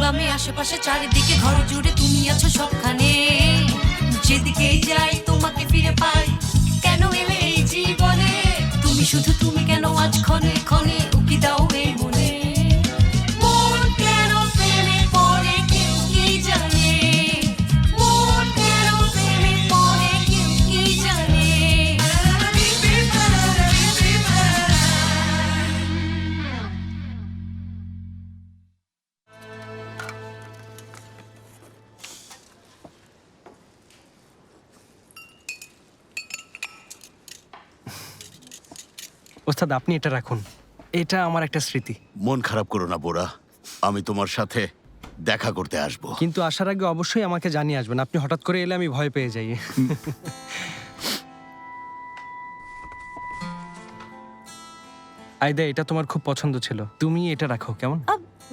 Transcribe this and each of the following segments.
বামে আশেপাশে চারিদিকে ঘর জুড়ে তুমি আছো সবখানে, যেদিকেই যাই তোমাকে ফিরে পাই। কেন এলে এই জীবনে তুমি, শুধু তুমি কেন আজ ক্ষণে ক্ষণে উকি দাও এই মনে। মন কেন প্রেমে পড়ে কেউ কি জানে, মন কেন প্রেমে পড়ে কেউ কি জানে। ওস্তাদ আপনি এটা রাখুন, এটা আমার একটা স্মৃতি। মন খারাপ করো না বোরা, আমি তোমার সাথে দেখা করতে আসবো। কিন্তু আসার আগে অবশ্যই আমাকে জানিয়ে আসবেন, আপনি হঠাৎ করে এলে আমি ভয় পেয়ে যাই। আইদা এটা তোমার খুব পছন্দ ছিল, তুমি এটা রাখো কেমন?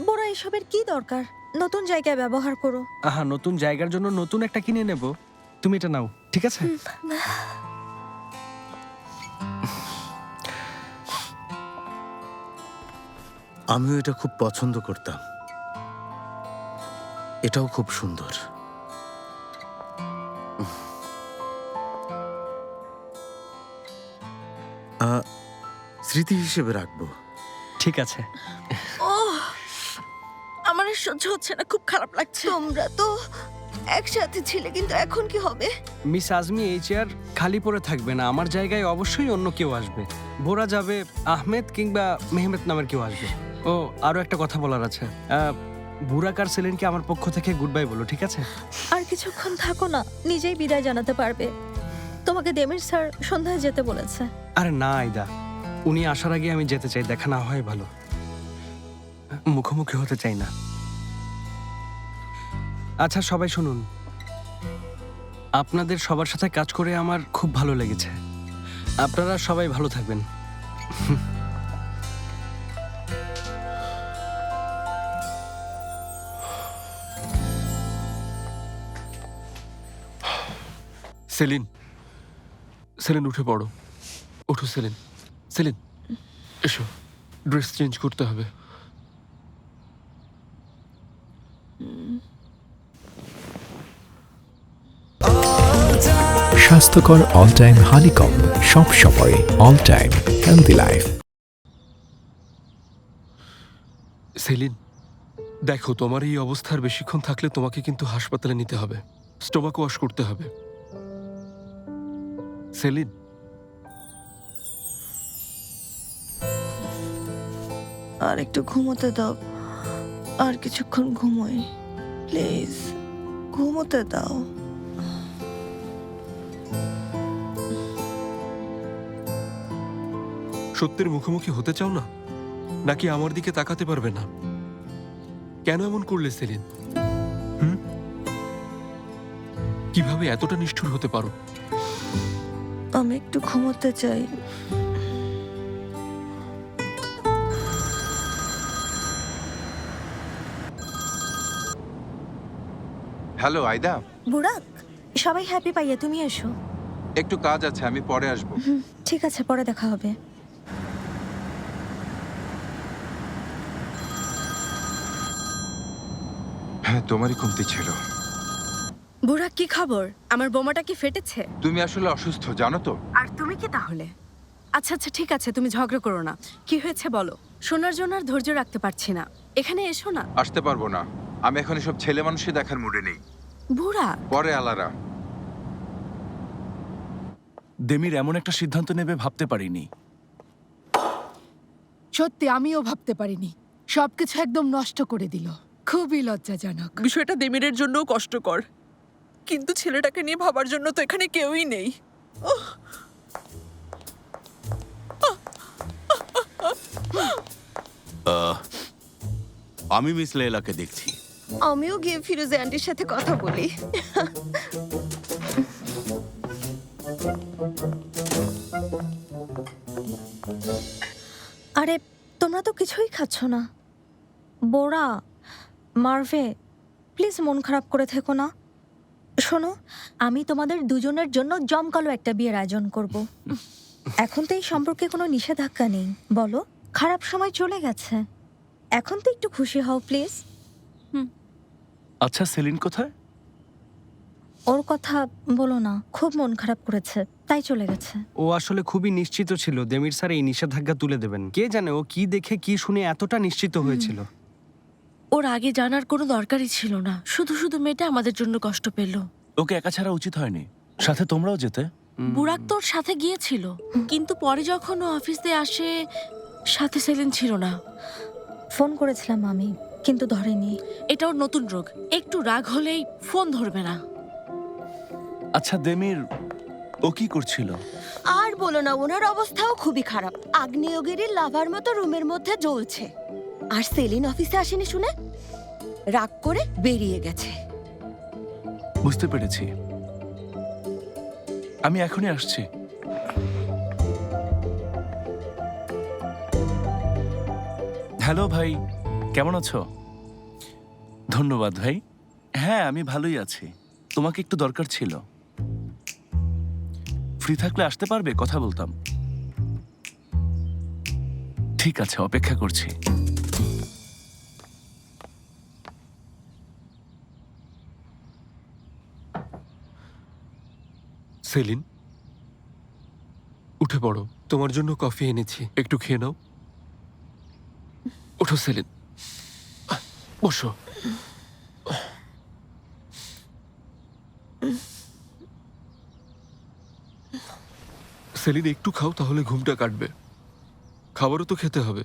বড় এসবের কি দরকার, নতুন জায়গায় ব্যবহার করো। আহা, নতুন জায়গার জন্য নতুন একটা কিনে নেব, তুমি এটা নাও, ঠিক আছে? আমিও এটা খুব পছন্দ করতাম, এটাও খুব সুন্দর। স্মৃতি হিসেবে রাখবো। ঠিক আছে। আমার আর সহ্য হচ্ছে না, খুব খারাপ লাগছে। তোমরা তো একসাথে ছিলে, কিন্তু এখন কি হবে? মিস আজমি এই চেয়ার খালি পড়ে থাকবে না, আমার জায়গায় অবশ্যই অন্য কেউ আসবে। বোরা যাবে, আহমেদ কিংবা মেহমেদ নামের কেউ আসবে। ও আরো একটা কথা বলার আছে, বুরাক আর সেলিনকে আমার পক্ষ থেকে গুড বাই বলো, ঠিক আছে? আর কিছুক্ষণ থাকো না, নিজেই বিদায় জানাতে পারবে। তোমাকে দেমির স্যার সন্ধ্যায় যেতে বলেছে। আরে না আইদা, উনি আসার আগে আমি যেতে চাই, দেখা না হয় ভালো, মুখোমুখি হতে চাই না। আচ্ছা সবাই শুনুন, আপনাদের সবার সাথে কাজ করে আমার খুব ভালো লেগেছে, আপনারা সবাই ভালো থাকবেন। সেলিন, সেলিন উঠে পড়ো, ওঠো সেলিন। সেলিন এসো, ড্রেস চেঞ্জ করতে হবে। স্বাস্থ্যকর অল টাইম হানিকম, সব সময় all time healthy life. Saline দেখো, তোমার এই অবস্থার বেশিক্ষণ থাকলে তোমাকে কিন্তু হাসপাতালে নিতে হবে, স্টোমাক ওয়াশ করতে হবে। সেলিন আর একটু ঘুমোতে দাও, আর কিছুক্ষণ ঘুমোই প্লিজ, ঘুমোতে দাও। সত্যের মুখোমুখি হতে চাও না, নাকি আমার দিকে তাকাতে পারবে না? কেন এমন করলে সেলিন? কিভাবে এতটা নিষ্ঠুর হতে পারো? আমি একটু ঘুমোতে চাই। হ্যালো আইদা, বুড়াক, সবাই হ্যাপি পাইয়া, তুমি এসো। একটু কাজ আছে, আমি পরে আসবো। ঠিক আছে, পরে দেখা হবে। হ্যাঁ, তোমারই কমতি ছিল। বুড়া কি খবর? আমার বোমাটা কি ফেটেছে? তুমি আসলে অসুস্থ জানো তো। আর তুমি কি তাহলে? আচ্ছা আচ্ছা ঠিক আছে, তুমি ঝগড়া করো না। কি হয়েছে বলো, শোনার জন্য আর ধৈর্য রাখতে পারছি না। এখানে এসো না। আসতে পারবো না, আমি এখন এসব ছেলে মানুষই দেখার মুডে নেই। বুড়া পরে আলারা। দেমির এমন একটা সিদ্ধান্ত নেবে ভাবতে পারিনি। সত্যি আমিও ভাবতে পারিনি, সবকিছু একদম নষ্ট করে দিল। খুবই লজ্জাজনক। বিষয়টা দেমিরের জন্যও কষ্টকর, কিন্তু ছেলেটাকে নিয়ে ভাবার জন্য তো এখানে কেউই নেই। আমি মিস লেলাকে দেখছি। আমিও গিয়ে ফিরোজে আন্টির সাথে কথা বলি। আরে তোমরা তো কিছুই খাচ্ছ না। বোরা, মার্ভে, প্লিজ মন খারাপ করে থেকো না। শোনো, আমি তোমাদের দুজনের জন্য জমকালো একটা বিয়ের আয়োজন করব। এখন তো এই সম্পর্কে কোনো নিষেধাজ্ঞা নেই, বলো? খারাপ সময় চলে গেছে, এখন তো একটু খুশি হও প্লিজ। আচ্ছা, সেলিন কোথায়? ওর কথা বলো না, খুব মন খারাপ করেছে, তাই চলে গেছে। ও আসলে খুবই নিশ্চিত ছিল দেমির স্যার এই নিষেধাজ্ঞা তুলে দেবেন। কে জানে ও কি দেখে কি শুনে এতটা নিশ্চিত হয়েছিল। ওর আগে জানার কোনো দরকারই ছিল না, শুধু শুধু মেয়েটা আমাদের জন্য কষ্ট পেল। ওকে একা ছাড়া উচিত হয়নি, সাথে তোমরাও যেতে। বুরাক তোর সাথে গিয়েছিল, কিন্তু পরে যখন ও অফিসে আসে সাথে সেলিন ছিল না। ফোন করেছিলাম আমি, কিন্তু ধরেনি। এটা ওর নতুন রোগ, একটু রাগ হলেই ফোন ধরবে না। আচ্ছা দেমির, ও কি করছিল? আর বলো না, ওনার অবস্থাও খুবই খারাপ। আগ্নেয়গিরির লাভার মতো রুমের মধ্যে জ্বলছে। আর সেলিন অফিসে আসেনি শুনে রাগ করে বেরিয়ে গেছে। বুঝতে পেরেছি, আমি এখনই আসছি। হ্যালো ভাই, কেমন আছো? ধন্যবাদ ভাই। হ্যাঁ, আমি ভালোই আছি। তোমাকে একটু দরকার ছিল, ফ্রি থাকলে আসতে পারবে? কথা বলতাম। ঠিক আছে, অপেক্ষা করছি। সেলিন, উঠে পড়ো, তোমার জন্য কফি এনেছি, একটু খেয়ে নাও। ওঠো সেলিন, বসো। সেলিন, একটু খাও, তাহলে ঘুমটা কাটবে। খাবারও তো খেতে হবে।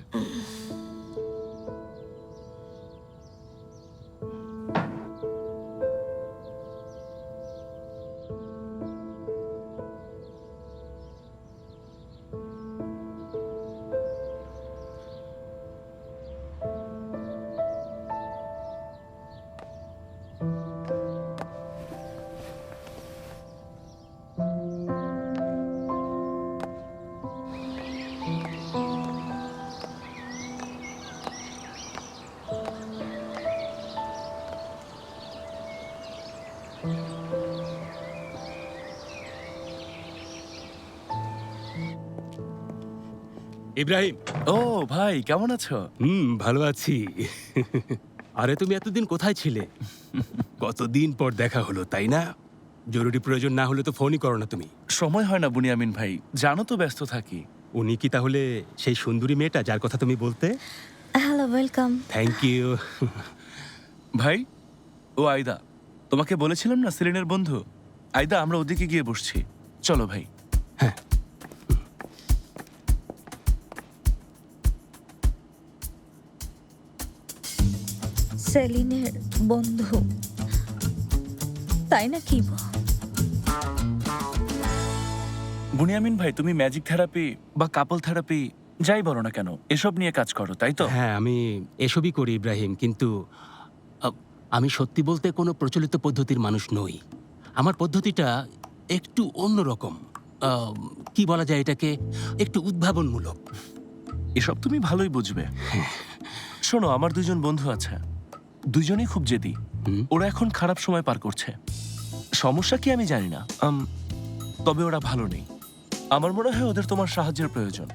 ইব্রাহিম, ও ভাই, কেমন আছো? ভালো আছি। আরে তুমি এতদিন কোথায় ছিলে? কতদিন পর দেখা হলো, তাই না? জরুরি প্রয়োজন না হলে তো ফোনই করো না তুমি। সময় হয় না বুনিয়ামিন ভাই, জানো তো ব্যস্ত থাকি। উনি কি তাহলে সেই সুন্দরী মেয়েটা যার কথা তুমি বলতে? Hello, welcome. Thank you. ভাই, ও আয়দা, তোমাকে বলেছিলাম না সেলিনের বন্ধু। আয়দা, আমরা ওদিকে গিয়ে বসছি, চলো ভাই। হ্যাঁ, সেলিনের বন্ধু, তাই না কি? বুনিয়ামিন ভাই, তুমি ম্যাজিক থেরাপি বা কাপল থেরাপি যাই বলো না কেন, এসব নিয়ে কাজ করো, তাই তো? হ্যাঁ, আমি এসবই করি ইব্রাহিম, কিন্তু আমি সত্যি বলতে কোনো প্রচলিত পদ্ধতির মানুষ নই। আমার পদ্ধতিটা একটু অন্যরকম। কি বলা যায় এটাকে, একটু উদ্ভাবনমূলক। এসব তুমি ভালোই বুঝবে। শোনো, আমার দুজন বন্ধু আছে, দুজনেই খুব জেদি। ওরা এখন খারাপ সময় পার করছে। সমস্যা কি আমি জানি না, তবে ওরা ভালো নেই। আমার মনে হয় ওদের তোমার সাহায্যের প্রয়োজন।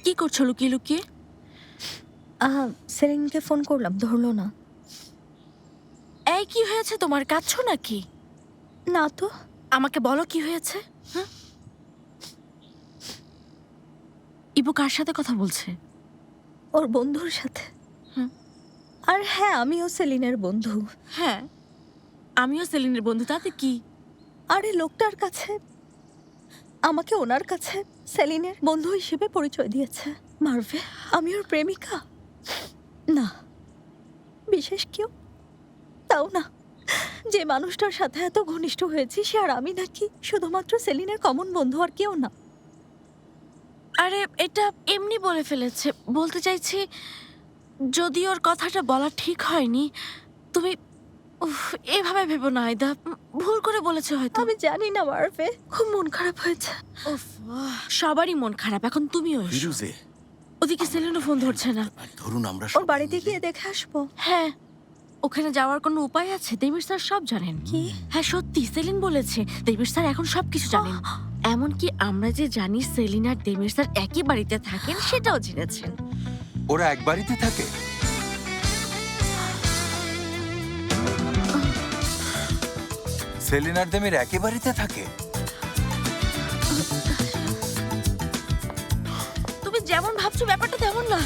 কি করছো লুকিয়ে লুকিয়ে? সেলিনকে ফোন করলাম, ধরলো না। এই কি হয়েছে তোমার, কাঁদছো নাকি? না তো। আমাকে বলো কি হয়েছে। হ্যাঁ, ইবু কার সাথে কথা বলছে? ওর বন্ধুর সাথে। আর হ্যাঁ, আমিও সেলিনের বন্ধু। হ্যাঁ, আমিও সেলিনের বন্ধু, তাতে কি? আরে লোকটার কাছে আমাকে ওনার কাছে সেলিনের বন্ধু হিসেবে পরিচয় দিয়েছে। মারভে, আমি ওর প্রেমিকা না, বিশেষ কেউ তাও না। যে মানুষটার সাথে এত ঘনিষ্ঠ হয়েছি সে আর আমি নাকি শুধুমাত্র সেলিনের কমন বন্ধু, আর কেউ না। আরে এটা এমনি বলে ফেলেছে। বলতে চাইছি, যদি ওর কথাটা বলা ঠিক হয়নি, তুমি এভাবে ভেবো না আয়দা, ভুল করে বলেছে হয়তো। আমি জানি না মারভে, খুব মন খারাপ হয়েছে। সবারই মন খারাপ, এখন তুমিও এসো। ফিরুজে, ওদিকে সেলিনও ফোন ধরছে না। ধরুন আমরা ওর বাড়িতে গিয়ে দেখে আসবো। হ্যাঁ, ওখানে যাওয়ার কোনো উপায় আছে? দেমির স্যার সব জানেন। কি? হ্যাঁ সত্যি, সেলিন বলেছে দেমির স্যার এখন সবকিছু জানেন। এমনকি আমরা যে জানি সেলিন আর দেমির স্যার একই বাড়িতে থাকেন সেটাও জেনেছেন। ওরা এক বাড়িতে থাকে? সেলিন আর দেমির একই বাড়িতে থাকে? তুমি যেমন ভাবছো ব্যাপারটা তেমন না।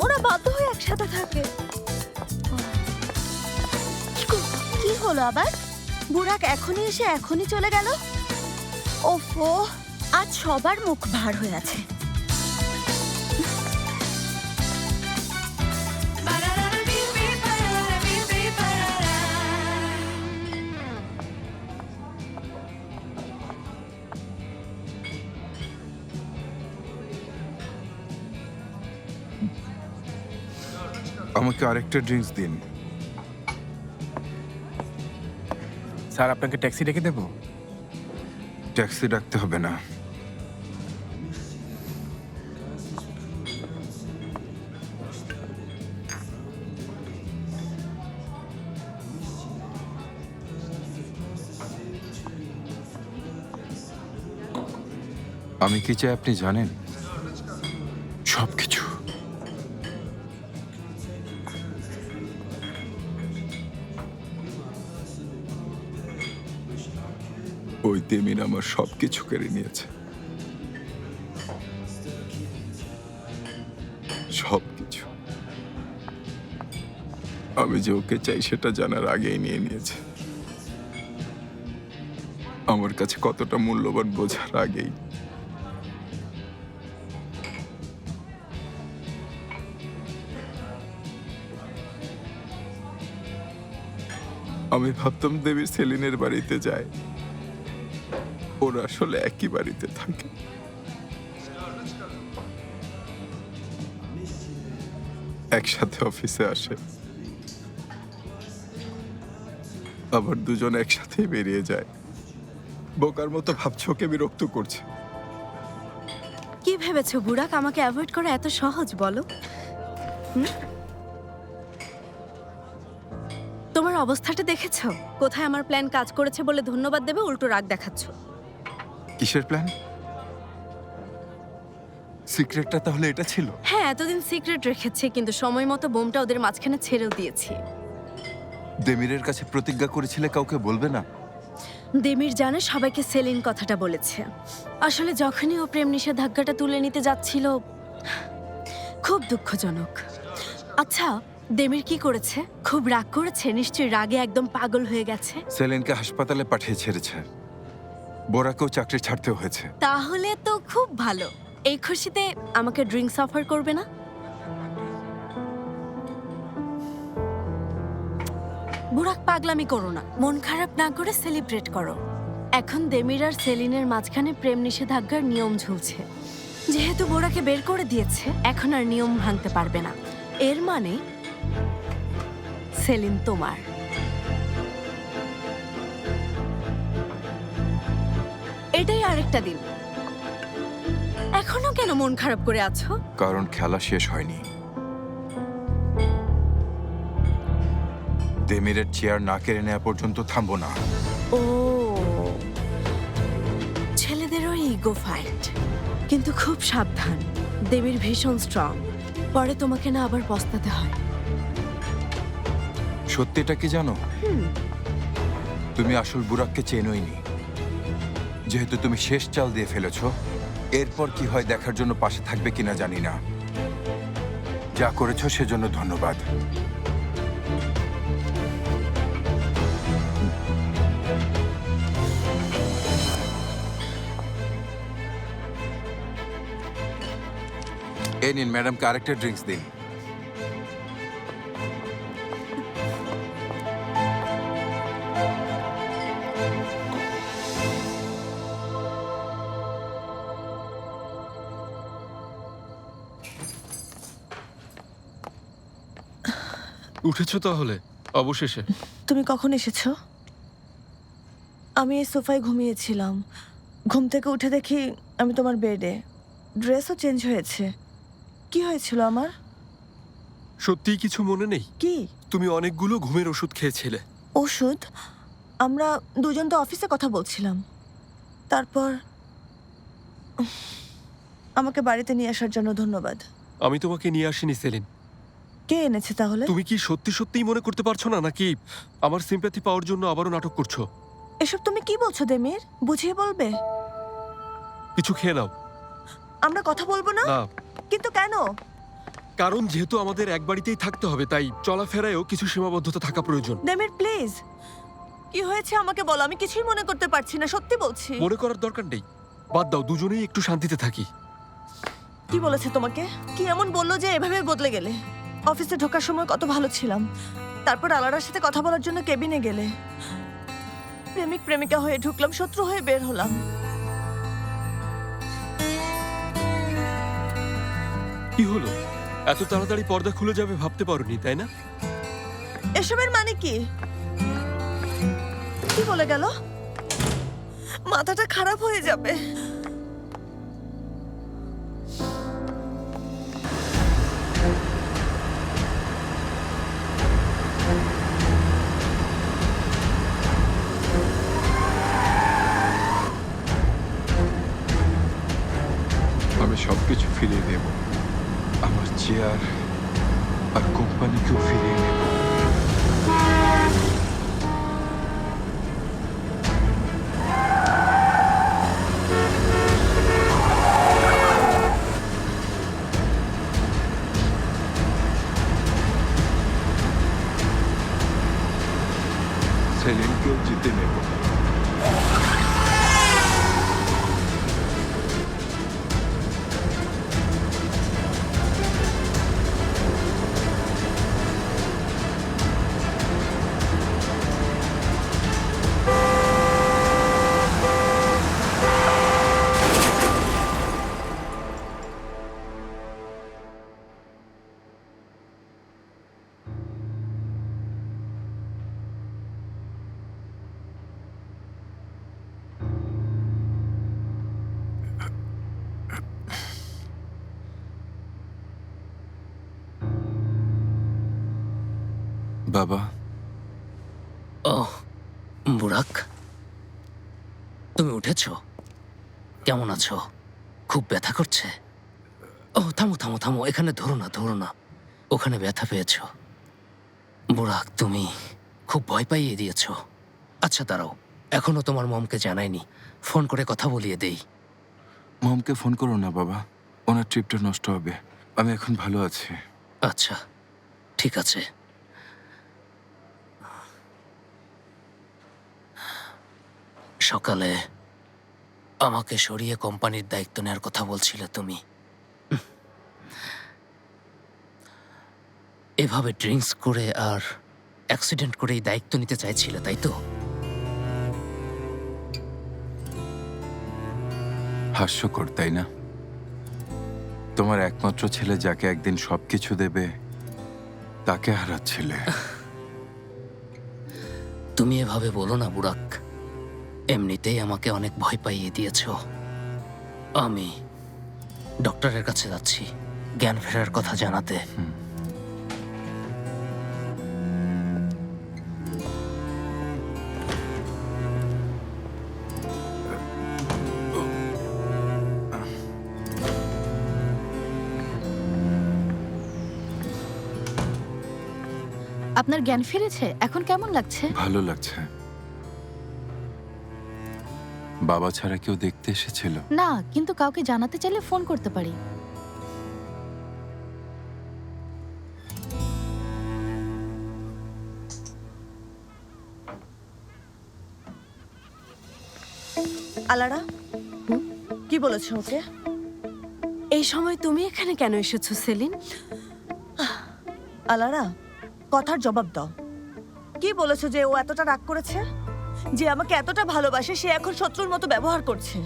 ওরা বাধ্য হয়ে একসাথে থাকে। কি হলো আবার? বুড়াক এখনই এসে এখনই চলে গেল? ওফো, আজ সবার মুখ ভার হয়ে আছে। আমাকে আরেকটা ড্রিঙ্কস দিন। স্যার আপনাকে ট্যাক্সি ডেকে দেবো? ট্যাক্সি ডাকতে হবে না। আমি কি চাই আপনি জানেন? সবকিছু। ওই তেমিন আমার সবকিছু কেড়ে নিয়েছে, সবকিছু। আমি যে ওকে চাই সেটা জানার আগেই নিয়ে নিয়েছে। আমার কাছে কতটা মূল্যবান বোঝার আগেই। আমি ভাবতাম দেবী সেলিনের বাড়িতে যায়, ওরা আসলে একই বাড়িতে থাকে। একসাথে অফিসে আসে, আবার দুজন একসাথেই বেরিয়ে যায়। বোকার মতো ভাবছো ওকে বিরক্ত করছে। কি ভেবেছো বুড়াক আমাকে অ্যাভয়েড করা এত সহজ বলো? তোমার অবস্থাটা দেখেছো? কোথায় আমার প্ল্যান কাজ করেছে বলে ধন্যবাদ দেবে, উল্টো রাগ দেখাচ্ছ। কিসের প্ল্যান? সিক্রেটটা তাহলে এটা ছিল? হ্যাঁ, এতদিন সিক্রেট রেখেছি, কিন্তু সময় মতো বোমটা ওদের মাঝখানে ছেড়েও দিয়েছি। দেমিরের কাছে প্রতিজ্ঞা করেছিলে কাউকে বলবে না? দেমির জানে সবাইকে সেলিন কথাটা বলেছে। আসলে যখনই ও প্রেম নিষেধাজ্ঞাটা তুলে নিতে যাচ্ছিল, খুব দুঃখজনক। আচ্ছা, দেমির কি করেছে? খুব রাগ করেছে, নিশ্চয়ই রাগে একদম পাগল হয়ে গেছে। সেলিনকে হাসপাতালে পাঠিয়ে ছেড়েছে, বোরাকেও চাকরি ছাড়তে হয়েছে। তাহলে তো খুব ভালো। এই খুশিতে আমাকে ড্রিঙ্কস অফার করবে না? বুড়াক পাগলামি করো না, মন খারাপ না করে সেলিব্রেট করো। এখন দেমির আর সেলিনের মাঝখানে প্রেম নিষেধাজ্ঞার নিয়ম ঝুলছে। যেহেতু বোরাকে বের করে দিয়েছে, এখন আর নিয়ম ভাঙতে পারবে না। এর মানে সেলিন তোমার। এটাই আরেকটা দিন। এখনো কেন মন খারাপ করে আছো? কারণ খেলা শেষ হয়নি। দেমিরের চেয়ার না কেড়ে নেওয়া পর্যন্ত থামবো না। ও, ছেলেদেরও ইগো ফাইট, কিন্তু খুব সাবধান। দেবীর ভীষণ স্ট্রং, পরে তোমাকে না আবার পস্তাতে হয়। সত্যিটা কি জানো? তুমি আসল বুরাককে চেনোইনি। যেহেতু তুমি শেষ চাল দিয়ে ফেলেছো, এরপর কি হয় দেখার জন্য পাশে থাকবে কিনা জানি না। যা করেছো সেজন্য ধন্যবাদ। এই নিন ম্যাডামকে আরেকটা ড্রিঙ্কস দিন। উঠেছো তাহলে অবশেষে? তুমি কখন এসেছো? আমি এই সোফায় ঘুমিয়েছিলাম। ঘুম থেকে উঠে দেখি আমি তোমার বেডে। ড্রেসও চেঞ্জ হয়েছে। কি হয়েছিল আমার? সত্যিই কিছু মনে নেই? কি তুমি অনেকগুলো ঘুমের ওষুধ খেয়েছিলে। ওষুধ? আমরা দুজন তো অফিসে কথা বলছিলাম। তারপর আমাকে বাড়িতে নিয়ে আসার জন্য ধন্যবাদ। আমি তোমাকে নিয়ে আসিনি সেলিন। কে এনেছে তাহলে? তুমি কি সত্যি সত্যিই মনে করতে পারছো না, নাকি আমার সিম্প্যাথি পাওয়ার জন্য আবারও নাটক করছো? এসব তুমি কি বলছো দেমির? বুঝিয়ে বলবে। কিছু খেয়ে নাও। আমরা কথা বলবো না? না, কিন্তু কেন? কারণ যেহেতু আমাদের এক বাড়িতেই থাকতে হবে, তাই চলাফেরায়ও কিছু সীমাবদ্ধতা থাকা প্রয়োজন। দেমির প্লিজ, কি হয়েছে আমাকে বলো। আমি কিছুই মনে করতে পারছি না, সত্যি বলছি। মনে করার দরকার নেই, বাদ দাও, দুজনেই একটু শান্তিতে থাকি। কি বলেছে তোমাকে? কি এমন বললো যে এভাবে বদলে গেলে? অফিসে ঢোকার সময় কত ভালো ছিলাম, তারপর আলাদার সাথে কথা বলার জন্য কেবিনে গেলে। প্রেমিক প্রেমিকা হয়ে ঢুকলাম, শত্রু হয়ে বের হলাম। কি হলো? এত তাড়াতাড়ি পর্দা খুলে যাবে ভাবতে পারোনি, তাই না? এসবের মানে কি? কি বলে গেল? মাথাটা খারাপ হয়ে যাবে। আমি সবকিছু ফিরিয়ে দেব, আমার চেয়ার আর কোম্পানিকেও ফিরিয়ে নেব। সেলিনকেও জিতে নেব। বাবা। ও বুরাক, তুমি উঠেছো? কেমন আছো? খুব ব্যথা করছে? ও থামো থামো থামো, এখানে ধরো না ধরো না, ওখানে ব্যথা পেয়েছো। বুরাক, তুমি খুব ভয় পাইয়ে দিয়েছো। আচ্ছা দাঁড়াও, এখনো তোমার মমকে জানাইনি, ফোন করে কথা বলিয়ে দেই। মমকে ফোন করো না বাবা, ওনার ট্রিপটা নষ্ট হবে। আমি এখন ভালো আছি। আচ্ছা ঠিক আছে। সকালে আমাকে সরিয়ে কোম্পানির দায়িত্ব নেওয়ার কথা বলছিলে তুমি। এভাবে ড্রিঙ্কস করে আর অ্যাক্সিডেন্ট করে এই দায়িত্ব নিতে চাইছিলে, তাই তো? হাস্যকর, তাই না? তোমার একমাত্র ছেলে যাকে একদিন সবকিছু দেবে, তাকে হারাচ্ছিলে। তুমি এভাবে বলো না বুরাক, এমনিতেই আমাকে অনেক ভয় পাইয়ে দিয়েছ। আমি ডক্টরের কাছে যাচ্ছি জ্ঞান ফেরার কথা জানাতে। আপনার জ্ঞান ফিরেছে? এখন কেমন লাগছে? ভালো লাগছে। বাবা ছাড়া কেউ দেখতে এসেছিল? না, কিন্তু কাউকে জানাতে চাইলে ফোন করতে পারি। আলারা, কি বলেছো ওকে? এই সময় তুমি এখানে কেন এসেছো সেলিন? আলারা, কথার জবাব দাও। কি বলেছো যে ও এতটা রাগ করেছে? যে আমাকে এতটা ভালোবাসে সে এখন শত্রুর মতো ব্যবহার করছে।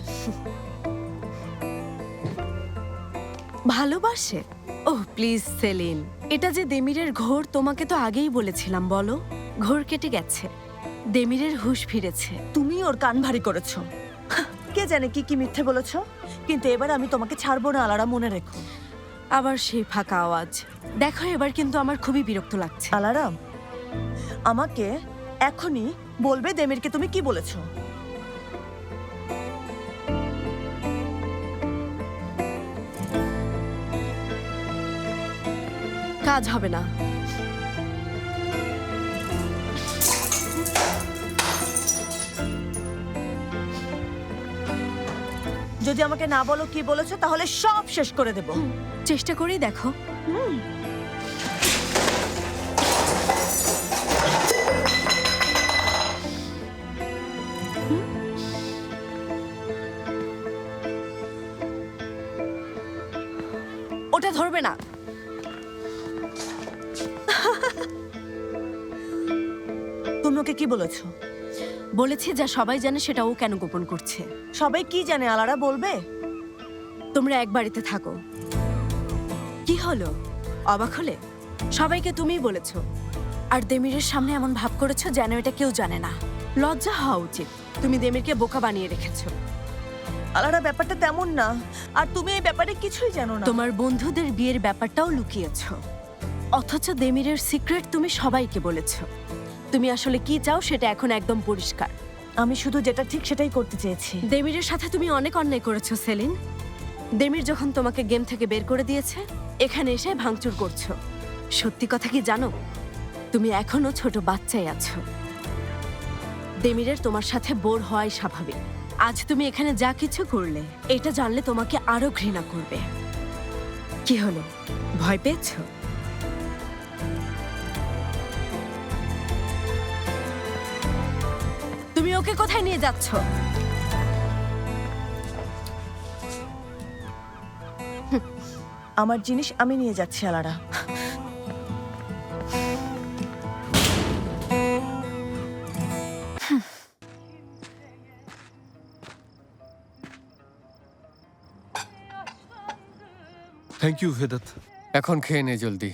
ভালোবাসে? ওহ প্লিজ সেলিন, এটা যে দেমিরের ঘোর তোমাকে তো আগেই বলেছিলাম। বলো, ঘোর কেটে গেছে, দেমিরের হুঁশ ফিরেছে। তুমি ওর কান ভারী করেছো। কে জানে কি কি মিথ্যে বলেছো, কিন্তু এবার আমি তোমাকে ছাড়বো না আলারা, মনে রেখো। আবার সেই ফাঁকা আওয়াজ। দেখো এবার কিন্তু আমার খুবই বিরক্ত লাগছে। আলারাম, আমাকে এখনই বলবে দেমিরকে তুমি কি বলেছো। কাজ হবে না। যদি আমাকে না বলো কি বলেছো তাহলে সব শেষ করে দেব। চেষ্টা করেই দেখো। ওটা ধরবে না। তুমি ওকে কি বলেছো? বলেছি যা সবাই জানে সেটা ও কেন গোপন করছে। সবাই কি জানে আলারা, বলবে? তোমরা এক বাড়িতে থাকো। কি হলো, অবাক হলে? সবাইকে তুমিই বলেছো, আর দেমিরের সামনে এমন ভাব করেছো যেন এটা কেউ জানে না। লজ্জা হওয়া উচিত। তুমি দেমিরকে বোকা বানিয়ে রেখেছো। আলারা, ব্যাপারটা তেমন না, আর তুমি এই ব্যাপারে কিছুই জানো না। তোমার বন্ধুদের বিয়ের ব্যাপারটাও লুকিয়েছো, অথচ দেমিরের সিক্রেট তুমি সবাইকে বলেছো। তুমি আসলে কি চাও সেটা এখন একদম পরিষ্কার। আমি শুধু যেটা ঠিক সেটাই করতে চেয়েছি। দেমিরের সাথে তুমি অনেক অন্যায় করেছো সেলিন। দেমির যখন তোমাকে গেম থেকে বের করে দিয়েছে, এখানে এসে ভাঙচুর করছো। সত্যি কথা কি জানো, তুমি এখনো ছোট বাচ্চাই আছো। দেমিরের তোমার সাথে বোর হওয়াই স্বাভাবিক। আজ তুমি এখানে যা কিছু করলে, এটা জানলে তোমাকে আরো ঘৃণা করবে। কি হলো, ভয় পেয়েছো? তুমি ওকে কোথায় নিয়ে যাচ্ছ? আমার জিনিস আমি নিয়ে যাচ্ছি আলারা। Thank you ভেদাত। এখন খেয়ে নে জলদি।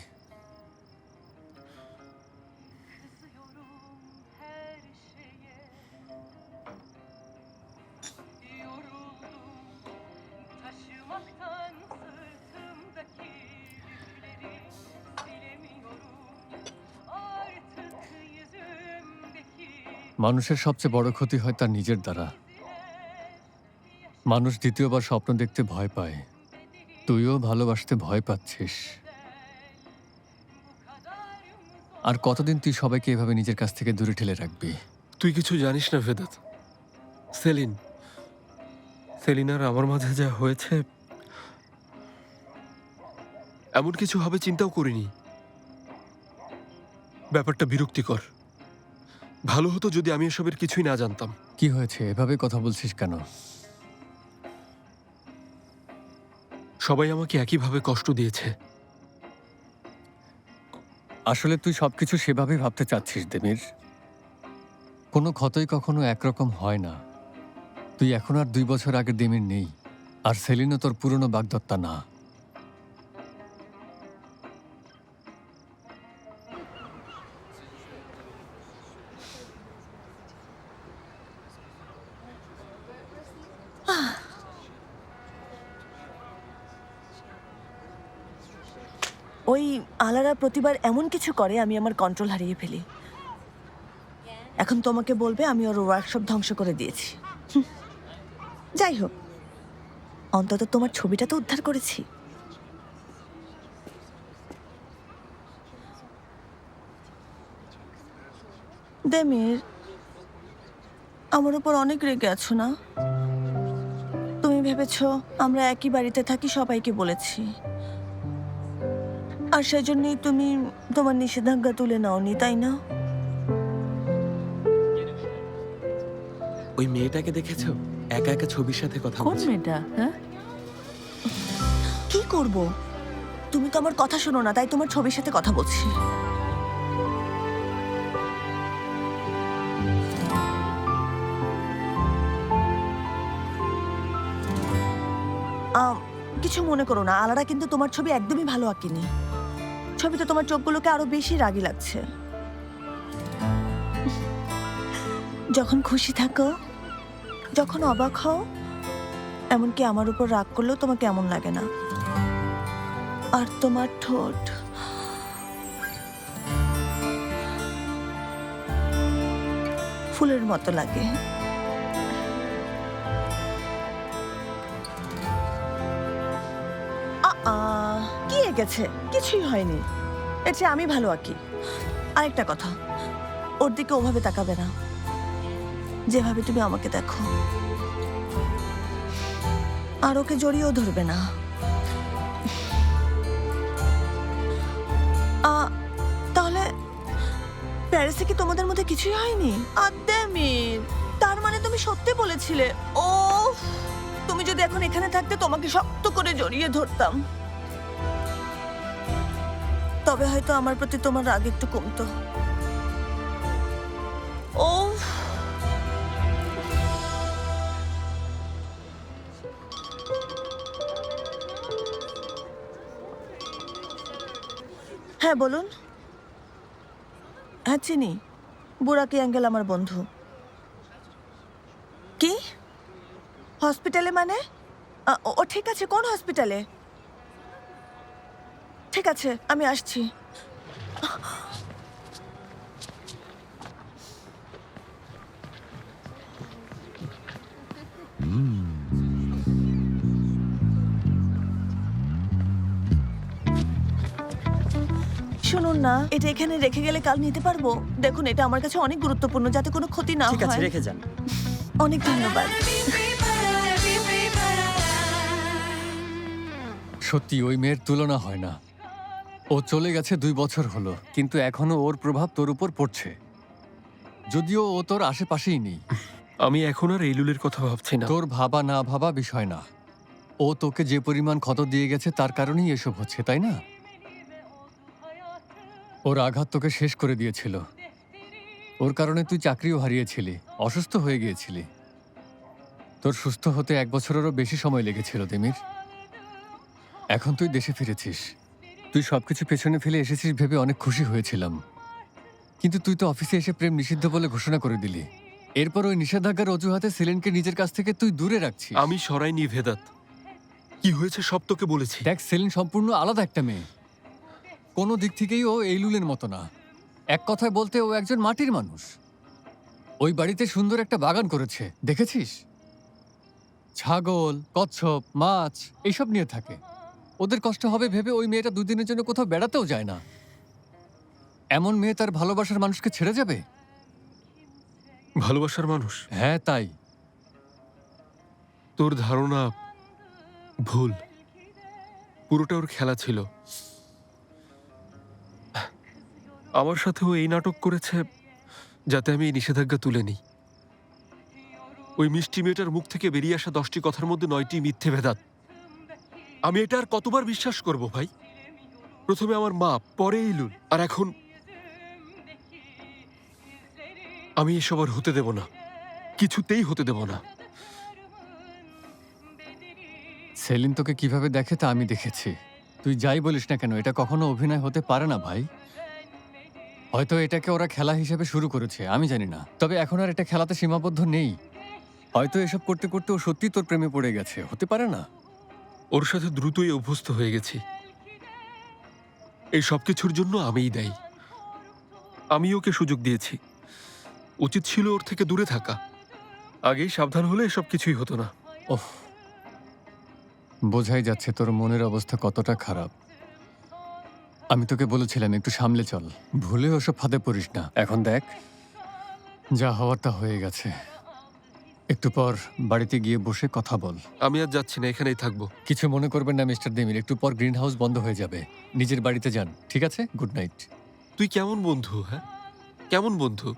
মানুষের সবচেয়ে বড় ক্ষতি হয় তার নিজের দ্বারা। মানুষ দ্বিতীয়বার স্বপ্ন দেখতে ভয় পায়। তুইও ভালোবাসতে ভয় পাচ্ছিস। আর কতদিন তুই সবাইকে এভাবে নিজের কাছ থেকে দূরে ঠেলে রাখবি? তুই কিছু জানিস না ভেদাত। সেলিনার আমার মাঝে যা হয়েছে, এমন কিছু হবে চিন্তাও করিনি। ব্যাপারটা বিরক্তিকর। ভালো হতো যদি আমি এসবের কিছুই না জানতাম। কি হয়েছে, এভাবে কথা বলছিস কেন? সবাই আমাকে একইভাবে কষ্ট দিয়েছে। আসলে তুই সবকিছু সেভাবে ভাবতে চাচ্ছিস দেমির। কোনো ক্ষতই কখনো একরকম হয় না। তুই এখন আর 2 বছর আগের দেমির নেই, আর সেলিনও তোর পুরনো বাগদত্তা না। ওই আলারা প্রতিবার এমন কিছু করে আমি আমার কন্ট্রোল হারিয়ে ফেলি। এখন তোমাকে বলবে আমি ওর ওয়ার্কশপ ধ্বংস করে দিয়েছি। যাই হোক, অন্তত তোমার ছবিটা তো উদ্ধার করেছি। দেমির, আমার উপর অনেক রেগে আছো না? তুমি ভেবেছো আমরা একই বাড়িতে থাকি, সবাইকে বলেছি, আর সেই জন্যই তুমি তোমার নিষেধাজ্ঞা তুলে নাওনি, তাই না? ওই মেয়েটাকে দেখেছো? একা একা ছবির সাথে কথা কোন বলছে। মেয়েটা? হ্যাঁ, কি করব? তুমি তো আমার কথা শোনো না, তাই তোমার ছবির সাথে কথা বলছি। কিছু মনে করো না, আলারা কিন্তু তোমার ছবি একদমই ভালো আঁকেনি। ছবিতে তোমার চোখগুলোকে আরো বেশি রাগী লাগছে। যখন খুশি থাকো, যখন অবাক হও, এমনকি আমার উপর রাগ করলেও তোমাকে এমন লাগে না। আর তোমার ঠোঁট ফুলের মতো লাগে। কি গেছে? কিছুই হয়নি, এর চেয়ে আমি ভালো আঁকি। আরেকটা কথা, ওর দিকে ওভাবে তাকাবে না যেভাবে তুমি আমাকে দেখো, আর ওকে জড়িয়েও ধরবে না। তাহলে প্যারিসে কি তোমাদের মধ্যে কিছুই হয়নি? আদ্দামির, তার মানে তুমি সত্যি বলেছিলে। ও, তুমি যদি এখন এখানে থাকতে তোমাকে শক্ত করে জড়িয়ে ধরতাম, তবে হয়তো আমার প্রতি তোমার রাগ একটু কমতো। ও, হ্যাঁ বলুন। হ্যাঁ চিনি, বুড়াকি অ্যাঙ্গেল আমার বন্ধু। কি হসপিটালে? মানে ও ঠিক আছে, কোন হসপিটালে? ঠিক আছে, আমি আসছি। শুনুন না, এটা এখানে রেখে গেলে কাল নিতে পারবো? দেখুন, এটা আমার কাছে অনেক গুরুত্বপূর্ণ, যাতে কোনো ক্ষতি না হয়। ঠিক আছে, রেখে যান। অনেক ধন্যবাদ। সত্যি ওই মেয়ের তুলনা হয় না। ও চলে গেছে 2 বছর হলো, কিন্তু এখনো ওর প্রভাব তোর উপর পড়ছে, যদিও ও তোর আশেপাশেই নেই। আমি এখন আর এইলুলের কথা ভাবছি না। তোর ভাবা না ভাবা বিষয় না, ও তোকে যে পরিমাণ ক্ষত দিয়ে গেছে তার কারণেই এসব হচ্ছে, তাই না? ওর আঘাত তোকে শেষ করে দিয়েছিল। ওর কারণে তুই চাকরিও হারিয়েছিলি, অসুস্থ হয়ে গিয়েছিলি। তোর সুস্থ হতে 1 বছরেরও বেশি সময় লেগেছিল তিমির। এখন তুই দেশে ফিরেছিস, তুই সবকিছু পেছনে ফেলে এসেছিস ভেবে অনেক খুশি হয়েছিলাম। কিন্তু তুই তো অফিসে এসে প্রেম নিষিদ্ধ বলে ঘোষণা করে দিলি। এরপর ওই নিষেধাজ্ঞার অজুহাতে সেলিনকে নিজের কাছ থেকে তুই দূরে রাখছিস। আমি সরাইনি ভেদাত, কি হয়েছে সব তোকে বলেছি। দেখ, সেলিন সম্পূর্ণ আলাদা একটা মেয়ে, কোনো দিক থেকেই ও এইলুলের মতো না। এক কথায় বলতে ও একজন মাটির মানুষ। ওই বাড়িতে সুন্দর একটা বাগান করেছে, দেখেছিস? ছাগল, কচ্ছপ, মাছ এইসব নিয়ে থাকে। ওদের কষ্ট হবে ভেবে ওই মেয়েটা 2 দিনের জন্য কোথাও বেড়াতেও যায় না। এমন মেয়ে তার ভালোবাসার মানুষকে ছেড়ে যাবে? ভালোবাসার মানুষ? হ্যাঁ, তাই। তোর ধারণা ভুল, পুরোটা ওর খেলা ছিল। আমার সাথেও এই নাটক করেছে যাতে আমি এই নিষেধাজ্ঞা তুলে নিই। ওই মিষ্টি মেয়েটার মুখ থেকে বেরিয়ে আসা 10টি কথার মধ্যে 9টি মিথ্যে ভেদাত। আমি এটা আর কতবার বিশ্বাস করব ভাই? প্রথমে আমার মা, পরে ইলুল, আর এখন আমি এসব আর হতে দেব না, কিছুতেই হতে দেব না। সেলিন তোকে কিভাবে দেখে তা আমি দেখেছি। তুই যাই বলিস না কেন, এটা কখনো অভিনয় হতে পারে না ভাই। হয়তো এটাকে ওরা খেলা হিসেবে শুরু করেছে, আমি জানি না। তবে এখন আর এটা খেলাতে সীমাবদ্ধ নেই। হয়তো এসব করতে করতে ও সত্যি তোর প্রেমে পড়ে গেছে, হতে পারে না? ওর সাথে দ্রুতই অভ্যস্ত হয়ে গেছি। এই সব কিছুর জন্য আমিই দায়ী। আমি ওকে সুযোগ দিয়েছি, উচিত ছিল ওর থেকে দূরে থাকা। আগেই সাবধান হলে এসব কিছুই হতো না। ওহ, বোঝাই যাচ্ছে তোর মনের অবস্থা কতটা খারাপ। আমি তোকে বলেছিলাম একটু সামলে চল, ভুলে ওসব ফাঁদে পড়িস না। এখন দেখ, যা হওয়ার তা হয়ে গেছে। একটু পর বাড়িতে গিয়ে বসে কথা বল। আমি আর যাচ্ছি না, এখানেই থাকবো। কিছু মনে করবেন না মিস্টার দেমির, একটু পর গ্রিন হাউস বন্ধ হয়ে যাবে। নিজের বাড়িতে যান, ঠিক আছে? Good night. তুই কেমন বন্ধু? হ্যাঁ, কেমন বন্ধু?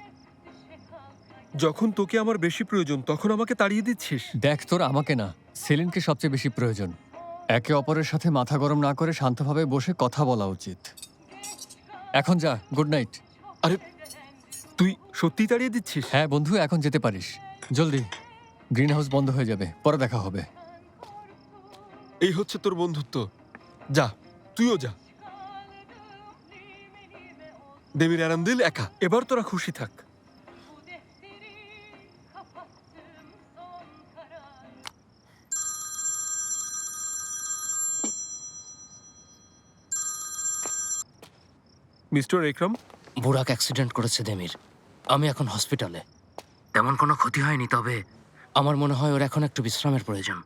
যখন তোকে আমার বেশি প্রয়োজন তখন আমাকে তাড়িয়ে দিচ্ছিস। দেখ, তোর আমাকে না, সেলিনকে সবচেয়ে বেশি প্রয়োজন। একে অপরের সাথে মাথা গরম না করে শান্তভাবে বসে কথা বলা উচিত। এখন যা, গুড নাইট। আরে তুই সত্যিই তাড়িয়ে দিচ্ছিস? হ্যাঁ বন্ধু, এখন যেতে পারিস, জলদি। গ্রিন হাউস বন্ধ হয়ে যাবে, পরে দেখা হবে। এই হচ্ছে তোর বন্ধুত্ব? যা, তুইও যা। দেবীর আরামদিল একা, এবার তোরা খুশি থাক। মিস্টার একরাম, বুরাক অ্যাক্সিডেন্ট করেছে দেমির। আমি এখন হসপিটালে। তেমন কোনো ক্ষতি হয়নি, তবে আমার মনে হয় ওর এখন একটু বিশ্রামের প্রয়োজন।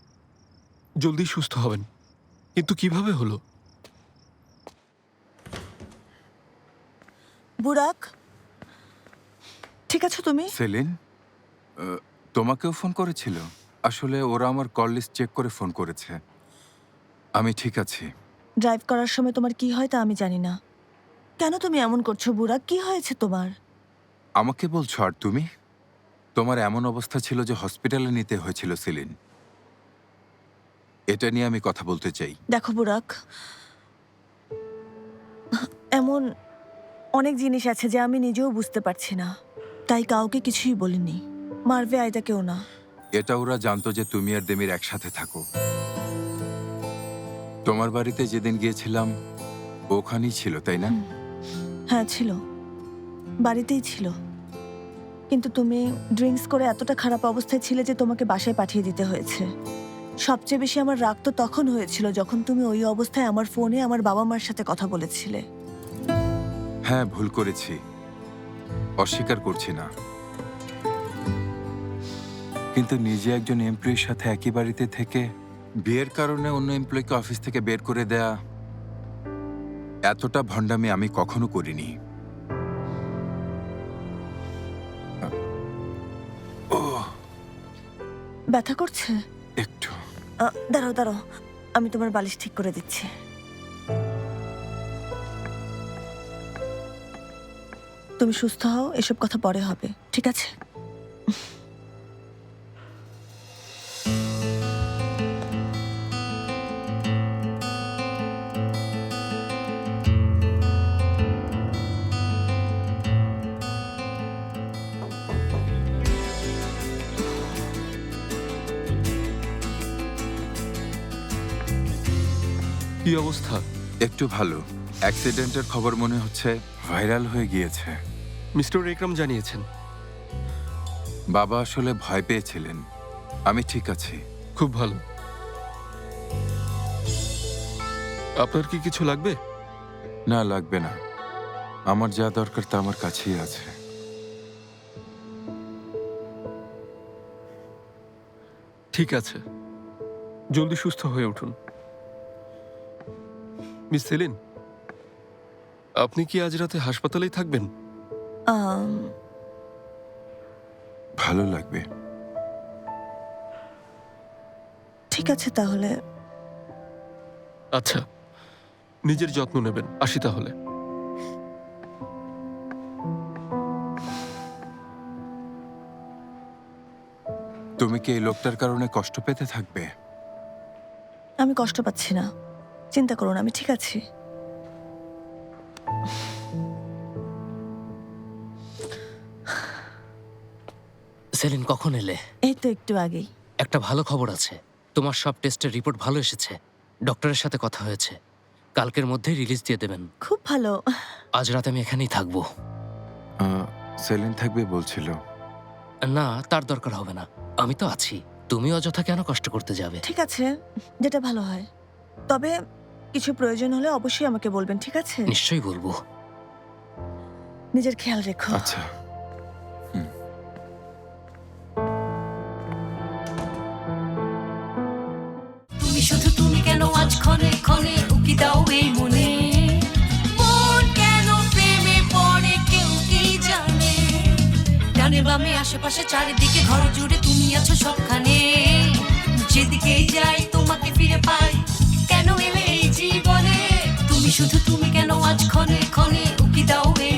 জলদি সুস্থ হবেন, কিন্তু কিভাবে হলো? বুরাক, ঠিক আছো তুমি? সেলিন তোমাকেও ফোন করেছিল? আসলে ওরা আমার কল লিস্ট চেক করে ফোন করেছে। আমি ঠিক আছি। ড্রাইভ করার সময় তোমার কি হয় তা আমি জানি না। কেন তুমি এমন করছো বুরাক? কি হয়েছে তোমার? আমাকে বলছো আর তুমি? তোমার এমন অবস্থা ছিল যে হসপিটালে নিতে হয়েছিল সেলিন। এটা নিয়ে আমি কথা বলতে চাই। দেখো বুরাক, এমন অনেক জিনিস আছে যে আমি নিজেও বুঝতে পারছি না, তাই কাউকে কিছুই বলিনি। মারভে, আয়দাকেও না। এটা ওরা জানতো যে তুমি আর দেমির একসাথে থাকো। তোমার বাড়িতে যেদিন গিয়েছিলাম ওখানেই ছিল, তাই না? হ্যাঁ ছিল, বাড়িতেই ছিল। কিন্তু তুমি ড্রিঙ্কস করে এতটা খারাপ অবস্থায় ছিলে যে তোমাকে বাসায় পাঠিয়ে দিতে হয়েছে। সবচেয়ে বেশি আমার রাগ তো তখন হয়েছিল যখন তুমি ওই অবস্থায় আমার ফোনে আমার বাবা মার সাথে কথা বলেছিলে। হ্যাঁ, ভুল করেছি, অস্বীকার করছি না। কিন্তু নিজে একজন এমপ্লয়ির সাথে একই বাড়িতে থেকে বিয়ের কারণে অন্য এমপ্লয়িকে অফিস থেকে বের করে দেয়া, এতটা ভণ্ডামি আমি কখনো করিনি। ব্যথা করছে একটু? দাঁড়াও দাঁড়াও, আমি তোমার বালিশ ঠিক করে দিচ্ছি। তুমি সুস্থ হও, এসব কথা পরে হবে, ঠিক আছে? কি অবস্থা? একটু ভালো। অ্যাক্সিডেন্টের খবর মনে হচ্ছে ভাইরাল হয়ে গিয়েছে। মিস্টার একরাম জানিয়েছেন। বাবা আসলে ভয় পেয়েছিলেন। আমি ঠিক আছি। খুব ভালো। আপনার কি কিছু লাগবে? না, লাগবে না। আমার যা দরকার তা আমার কাছেই আছে। ঠিক আছে, জলদি সুস্থ হয়ে উঠুন। মিস সেলিন, আপনি কি আজ রাতে হাসপাতালেই থাকবেন? ভালো লাগবে। ঠিক আছে তাহলে। আচ্ছা, নিজের যত্ন নেবেন। আসি তাহলে। তুমি কি এই লোকটার কারণে কষ্ট পেতে থাকবে? আমি কষ্ট পাচ্ছি না, চিন্তা করো না, আমি ঠিক আছি। সেলিন, কখন এলে? এই তো একটু আগেই। একটা ভালো খবর আছে, তোমার সব টেস্টের রিপোর্ট ভালো এসেছে। ডক্টরের সাথে কথা হয়েছে, কালকের মধ্যেই রিলিজ দিয়ে দেবেন। খুব ভালো। আজ রাতে আমি এখানেই থাকবো। সেলিন থাকবে বলছিল। না, তার দরকার হবে না, আমি তো আছি। তুমি অযথা কেন কষ্ট করতে যাবে? ঠিক আছে, যেটা ভালো হয়। তবে কিছু প্রয়োজন হলে অবশ্যই আমাকে বলবেন, ঠিক আছে? নিশ্চয়ই বলবো। নিজের খেয়াল রেখো। আচ্ছা। তুমি শুধু তুমি কেন আজ ক্ষণে ক্ষণে উকি দাও এই মনে, মন কেন প্রেমে পড়ে কেউ কি জানে। ডানে বামে আশেপাশে চারিদিকে ঘর জুড়ে তুমি আছো সবখানে, যেদিকেই যাই তোমাকে ফিরে পাই। কেন এলে এই জীবনে? তুমি শুধু তুমি কেন আজ ক্ষণে ক্ষণে উকি দাও এই